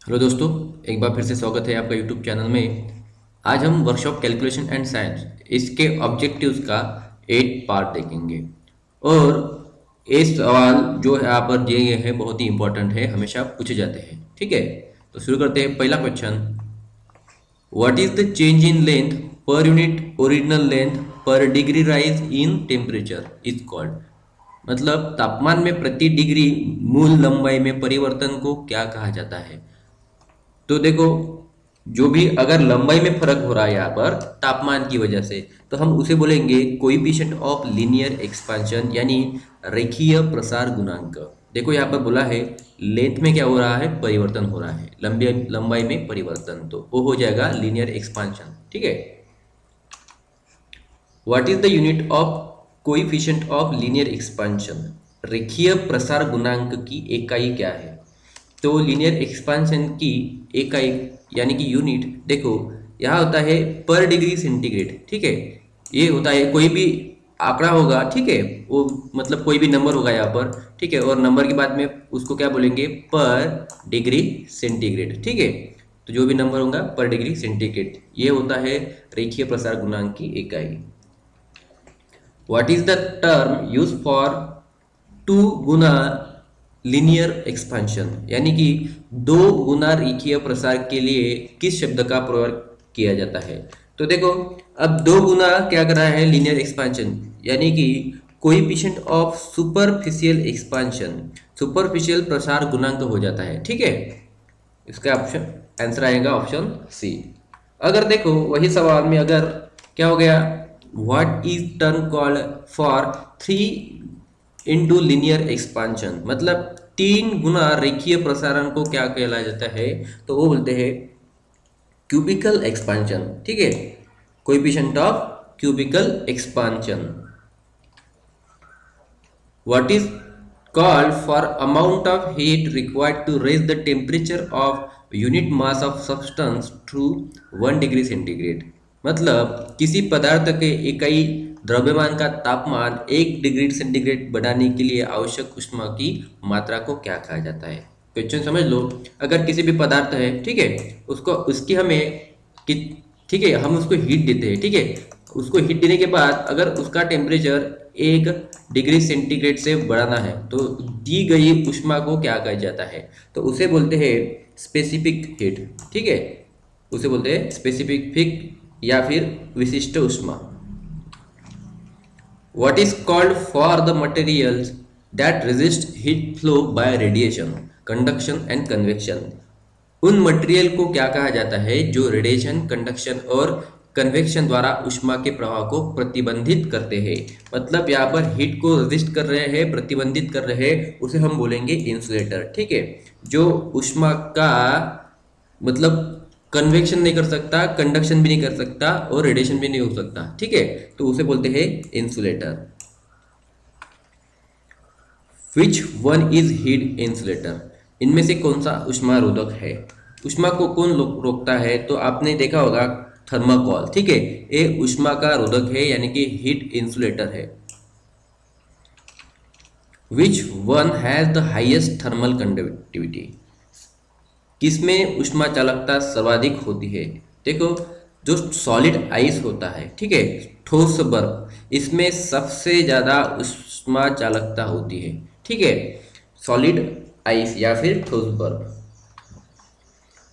Hello दोस्तों, एक बार फिर से स्वागत है आपका यूट्यूब चैनल में। आज हम वर्कशॉप कैलकुलेशन एंड साइंस इसके ऑब्जेक्टिव्स का 8 पार्ट देखेंगे। और ये सवाल जो यहाँ पर दिए गए हैं बहुत ही इंपॉर्टेंट है, हमेशा पूछे जाते हैं। ठीक है, तो शुरू करते हैं। पहला question, what is the change in length per unit original length per degree rise in temperature is called. मतलब तापमान में प्रति डिग्री मूल लंबाई में परिवर्तन को क्या कहा जाता है। तो देखो, जो भी अगर लंबाई में फर्क हो रहा है यहाँ पर तापमान की वजह से, तो हम उसे बोलेंगे कोएफिशिएंट ऑफ लीनियर एक्सपेंशन, यानी रेखीय प्रसार गुणांक। देखो यहाँ पर बोला है लेंथ में क्या हो रहा है, परिवर्तन हो रहा है, लंबाई में परिवर्तन, तो वो हो जाएगा लीनियर एक्सपेंशन। ठीक है। What is the unit of coefficient of linear expansion. रेखीय प्रसार गुणांक की इकाई क्या है। तो लीनियर एक्सपेंशन की इकाई यानी कि यूनिट, देखो यहाँ होता है पर डिग्री सेंटीग्रेड। ठीक है, ये होता है कोई भी आंकड़ा होगा, ठीक है, वो मतलब कोई भी नंबर होगा यहाँ पर, ठीक है, और नंबर के बाद में उसको क्या बोलेंगे, पर डिग्री सेंटीग्रेड। ठीक है, तो जो भी नंबर होगा पर डिग्री सेंटीग्रेड, ये होता है रेखीय प्रसार गुणांक की इकाई। What is the term use for two गुना लीनियर एक्सपेंशन, यानी कि दो गुना रेखीय प्रसार के लिए किस शब्द का प्रयोग किया जाता है। तो देखो, अब दो गुना क्या कर रहा है, लीनियर एक्सपेंशन, यानी कि coefficient of superficial expansion, superficial प्रसार गुणांक हो जाता है। ठीक है, इसका ऑप्शन आंसर आएगा ऑप्शन सी। अगर देखो वही सवाल में अगर क्या हो गया, what is term called for 3 linear expansion, मतलब 3 गुना रेखीय प्रसारण को क्या कहला जाता है, तो वो बोलते हैं क्यूबिकल एक्सपेंशन। ठीक है, coefficient of cubical expansion. What is called for amount of heat required to raise the temperature of unit mass of substance to 1 degree centigrade. मतलब किसी पदार्थ के इकाई द्रव्यमान का तापमान 1 डिग्री सेंटीग्रेड बढ़ाने के लिए आवश्यक ऊष्मा की मात्रा को क्या कहा जाता है। क्वेश्चन समझ लो, अगर किसी भी पदार्थ है, ठीक है, उसको उसकी हमें कि ठीक है, हम उसको हीट देते हैं। ठीक है, उसको हीट देने के बाद अगर उसका टेम्परेचर 1 डिग्री सेंटीग्रेड से बढ़ाना है, तो दी गई ऊष्मा को क्या कहा जाता है, तो उसे बोलते हैं स्पेसिफिक हीट। ठीक है, उसे बोलते हैं स्पेसिफिक हीट या फिर विशिष्ट ऊष्मा। What is called for the materials that resist heat flow bye radiation, conduction and convection. उन मटेरियल को क्या कहा जाता है जो रेडिएशन, कंडक्शन और कन्वेक्शन द्वारा ऊष्मा के प्रवाह को प्रतिबंधित करते हैं। मतलब यहाँ पर हीट को रेजिस्ट कर रहे हैं, प्रतिबंधित कर रहे हैं, उसे हम बोलेंगे इंसुलेटर। ठीक है, जो ऊष्मा का मतलब कन्वेक्शन नहीं कर सकता, कंडक्शन भी नहीं कर सकता और रेडिएशन भी नहीं हो सकता। ठीक है, तो उसे बोलते हैं insulator. Which one is heat insulator, इनमें से कौन सा ऊष्मा रोधक है। ऊष्मा को कौन रोकता है, तो आपने देखा होगा थर्माकोल। ठीक है, ये ऊष्मा का रोधक है, यानी कि हीट इंसुलेटर है। Which one has the highest thermal conductivity, किसमें ऊष्मा चालकता सर्वाधिक होती है। देखो, जो सॉलिड आइस होता है, ठीक है, ठोस बर्फ, इसमें सबसे ज्यादा ऊष्मा चालकता होती है। ठीक है, सॉलिड आइस या फिर ठोस बर्फ।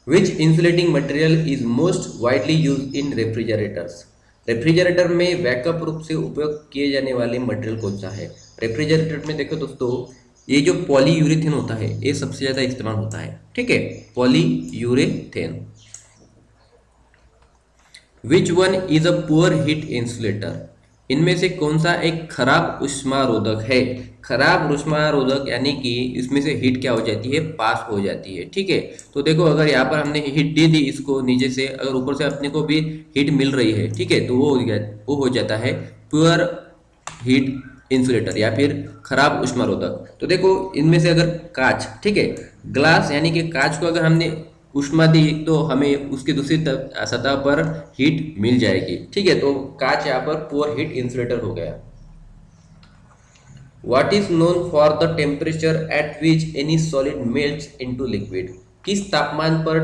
Which insulating material is most widely use in refrigerators, refrigerator में व्यापक रूप से उपयोग किए जाने वाले मटेरियल कौन सा है। रेफ्रिजरेटर में देखो दोस्तों, ये जो पॉलीयूरेथेन होता है ये सबसे ज्यादा इस्तेमाल होता है। ठीक है, polyurethane. Which one is a poor heat insulator, इनमें से कौन सा एक खराब ऊष्मा रोधक है। खराब ऊष्मा रोधक यानी कि इसमें से हीट क्या हो जाती है, पास हो जाती है। ठीक है, तो देखो अगर यहाँ पर हमने हीट दे दी इसको नीचे से, अगर ऊपर से अपने को भी हीट मिल रही है, ठीक है, तो वो हो जाता है प्योर हीट इंसुलेटर या फिर खराब ऊष्मा रोधक। तो देखो इनमें से अगर कांच, ठीक है, ग्लास यानी कि कांच को अगर हमने ऊष्मा दी तो हमें उसकी दूसरी सतह पर हीट मिल जाएगी। ठीक है, तो कांच यहाँ पर पुअर हीट इंसुलेटर हो गया। What is known for the temperature at which any solid melts into liquid, किस तापमान पर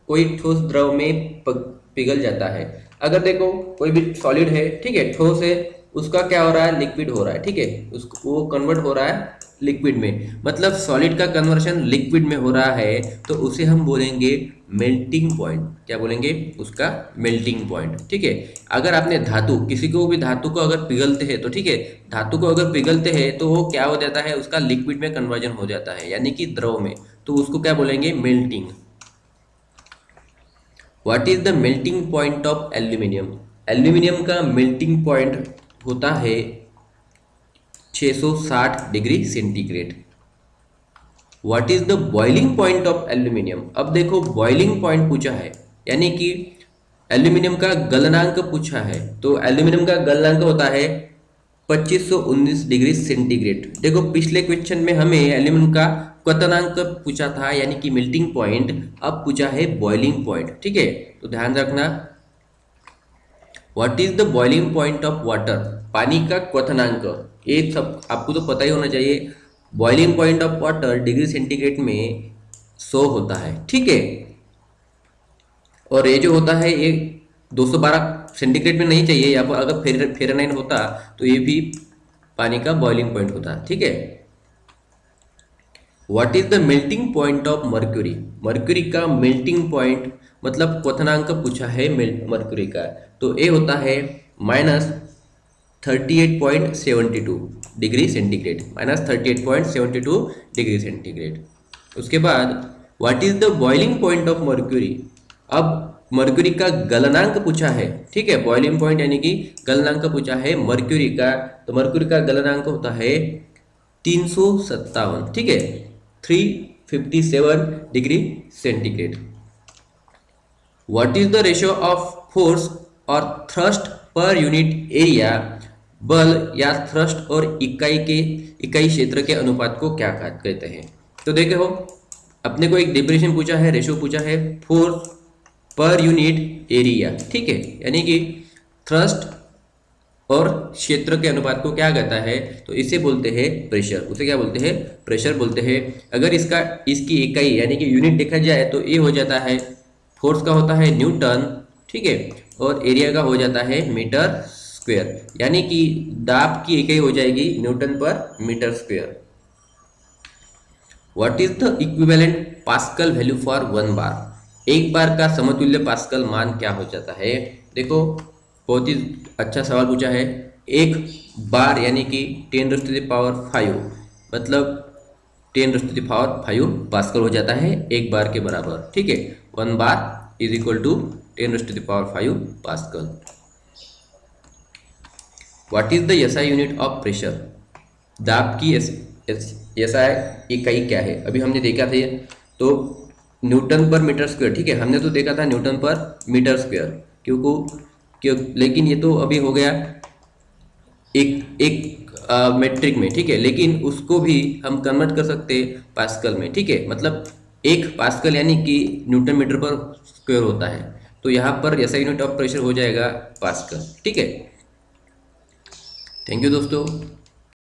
कोई ठोस द्रव में पिघल जाता है। अगर देखो कोई भी सॉलिड है, ठीक है, ठोस है, उसका क्या हो रहा है, लिक्विड हो रहा है, ठीक है, उसको वो कन्वर्ट हो रहा है लिक्विड में, मतलब सॉलिड का कन्वर्शन लिक्विड में हो रहा है, तो उसे हम बोलेंगे मेल्टिंग पॉइंट। क्या बोलेंगे, उसका मेल्टिंग पॉइंट, ठीक है। अगर आपने धातु, किसी को भी धातु को अगर पिघलते हैं तो ठीक है, धातु को अगर पिघलते हैं तो वो क्या हो जाता है, उसका लिक्विड में कन्वर्जन हो जाता है, यानी कि द्रव में, तो उसको क्या बोलेंगे, melting. What is the melting point of aluminium. Aluminium का मेल्टिंग पॉइंट होता है 660 degree centigrade. What is the boiling point of aluminium. अब देखो बॉइलिंग पॉइंट पूछा है, यानी कि एल्यूमिनियम का गलनांक पूछा है, तो एल्यूमिनियम का गलनांक होता है 2519 डिग्री सेंटीग्रेड। देखो पिछले क्वेश्चन में हमें एल्यूमिनियम का क्वथनांक पूछा था, यानी कि मेल्टिंग पॉइंट, अब पूछा है बॉइलिंग पॉइंट, ठीक है, तो ध्यान रखना। What is the boiling point of water. पानी का क्वथनांक, ये सब आपको तो पता ही होना चाहिए। Boiling point of water degree centigrade में 100 होता है, ठीक है, और ये जो होता है ये 212 सेंटीग्रेड में नहीं चाहिए, या अगर फ़ारेनहाइट होता तो ये भी पानी का बॉइलिंग पॉइंट होता, ठीक है। What is the melting point of mercury. Mercury का मेल्टिंग पॉइंट मतलब क्वथनांक पूछा है मर्क्यूरी का, तो ये होता है -38.72 डिग्री सेंटीग्रेड, -38.72 डिग्री सेंटीग्रेड। उसके बाद what is the boiling point of mercury. अब मर्क्यूरी का गलनांक पूछा है, ठीक है, बॉइलिंग पॉइंट यानी कि गलनांक पूछा है मर्क्यूरी का, तो मर्क्यूरी का गलनांक होता है 357, ठीक है, 357 degree centigrade. What is the ratio of force और थ्रस्ट पर यूनिट एरिया। बल या थ्रस्ट और इकाई क्षेत्र के अनुपात को क्या कहते हैं। तो देखो अपने को एक डिफिनेशन पूछा है, रेशियो पूछा है, फोर्स पर यूनिट एरिया, ठीक है, यानी कि थ्रस्ट और क्षेत्र के अनुपात को क्या कहता है, तो इसे बोलते हैं प्रेशर। उसे क्या बोलते हैं, प्रेशर बोलते हैं। अगर इसकी इकाई यानी कि यूनिट देखा जाए तो ये हो जाता है, फोर्स का होता है न्यूटन, ठीक है, और एरिया का हो जाता है मीटर स्क्वायर, यानी कि दाब की इकाई हो जाएगी न्यूटन पर metre square. What is the equivalent pascal value for 1 bar. एक बार का समतुल्य पास्कल मान क्या हो जाता है। देखो बहुत ही अच्छा सवाल पूछा है। एक बार यानी कि 10⁵, मतलब 10⁵ पास्कल हो जाता है एक बार के बराबर, ठीक है। 1 bar is equal to 10⁵ pascal. What is the SI unit of pressure. दाब की एसआई इकाई क्या है, अभी हमने देखा था तो न्यूटन पर मीटर स्क्वायर, ठीक है, हमने तो देखा था न्यूटन पर मीटर स्क्वायर, लेकिन ये तो अभी हो गया एक मेट्रिक में, ठीक है, लेकिन उसको भी हम कन्वर्ट कर सकते हैं पास्कल में, ठीक है, मतलब एक पास्कल यानी कि न्यूटन मीटर पर स्क्वायर होता है, तो यहाँ पर ऐसा यूनिट ऑफ प्रेशर हो जाएगा पास्कल, ठीक है। थैंक यू दोस्तों।